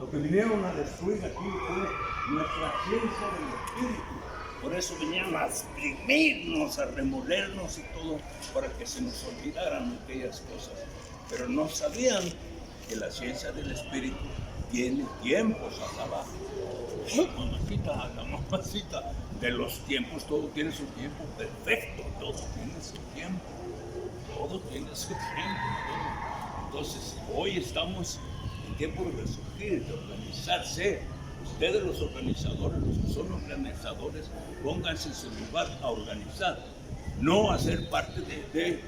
Lo que vinieron a destruir aquí fue nuestra ciencia del espíritu. Por eso venían a exprimirnos, a remolernos y todo, para que se nos olvidaran aquellas cosas. Pero no sabían que la ciencia del espíritu tiene tiempos hasta abajo. La mamacita de los tiempos, todo tiene su tiempo perfecto, todo tiene su tiempo, todo tiene su tiempo. Todo. Entonces, hoy estamos en tiempo de resurgir, de organizarse. Ustedes los organizadores, los que son organizadores, pónganse en su lugar a organizar, no a ser parte de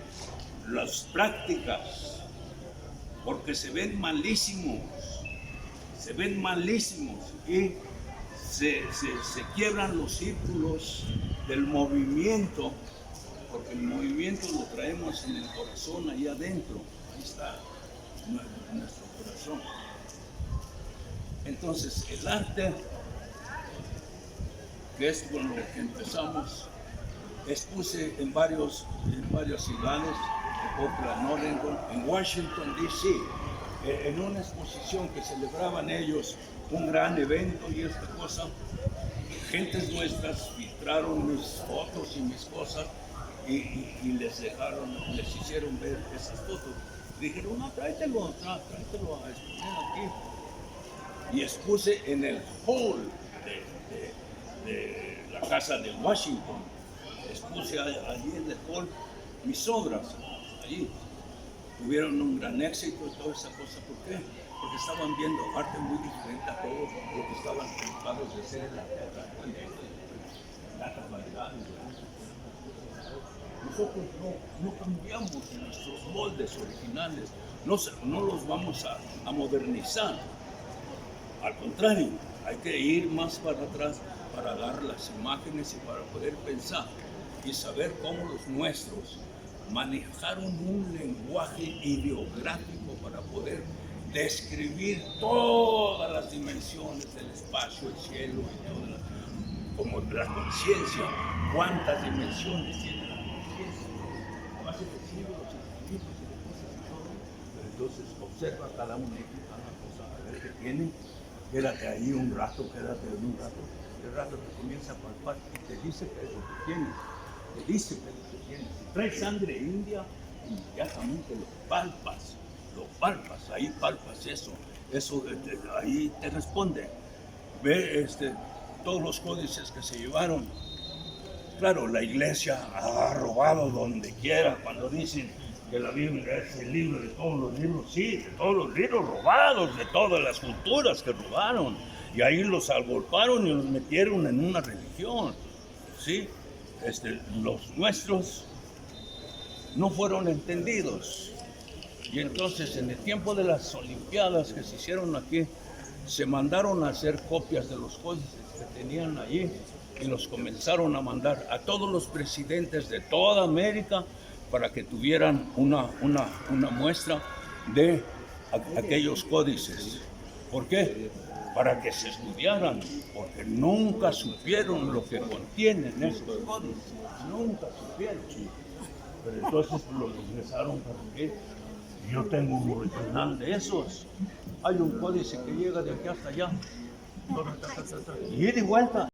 las prácticas, porque se ven malísimos y se quiebran los círculos del movimiento, porque el movimiento lo traemos en el corazón, ahí adentro, ahí está nuestro corazón. Entonces, el arte, que es con lo que empezamos, expuse en varias ciudades, en Oakland, Oregon, en Washington, D.C., en una exposición que celebraban ellos, un gran evento y esta cosa. Gentes nuestras filtraron mis fotos y mis cosas y les hicieron ver esas fotos. Dijeron, no, tráetelo a exponer aquí. Y expuse en el hall de la casa de Washington. Expuse allí en el hall mis obras, allí. Tuvieron un gran éxito y toda esa cosa. ¿Por qué? Porque estaban viendo arte muy diferente a todo lo que estaban preocupados de hacer en la tierra. La cabalidad. Nosotros no cambiamos nuestros moldes originales, no los vamos a modernizar. Al contrario, hay que ir más para atrás para dar las imágenes y para poder pensar y saber cómo los nuestros manejaron un lenguaje ideográfico para poder describir todas las dimensiones del espacio, el cielo y como la conciencia, cuántas dimensiones tiene la conciencia, hace de siglos infinitos y de cosas y todo. Pero entonces observa cada una y cada cosa, a ver qué tiene. Quédate ahí un rato, el rato te comienza a palpar y te dice que es lo que tienes, Si traes sangre india, inmediatamente lo palpas, ahí palpas eso ahí te responde. Ve todos los códices que se llevaron. Claro, la iglesia ha robado donde quiera, cuando dicen que la Biblia es el libro de todos los libros, sí, de todos los libros robados, de todas las culturas que robaron, y ahí los agolparon y los metieron en una religión, ¿sí? Los nuestros no fueron entendidos, y entonces en el tiempo de las Olimpiadas que se hicieron aquí, se mandaron a hacer copias de los códices que tenían allí, y los comenzaron a mandar a todos los presidentes de toda América, para que tuvieran una muestra de aquellos códices. ¿Por qué? Para que se estudiaran, porque nunca supieron lo que contienen estos códices, nunca supieron. Pero entonces lo regresaron para qué. Yo tengo un original de esos. Hay un códice que llega de aquí hasta allá, y ida y vuelta.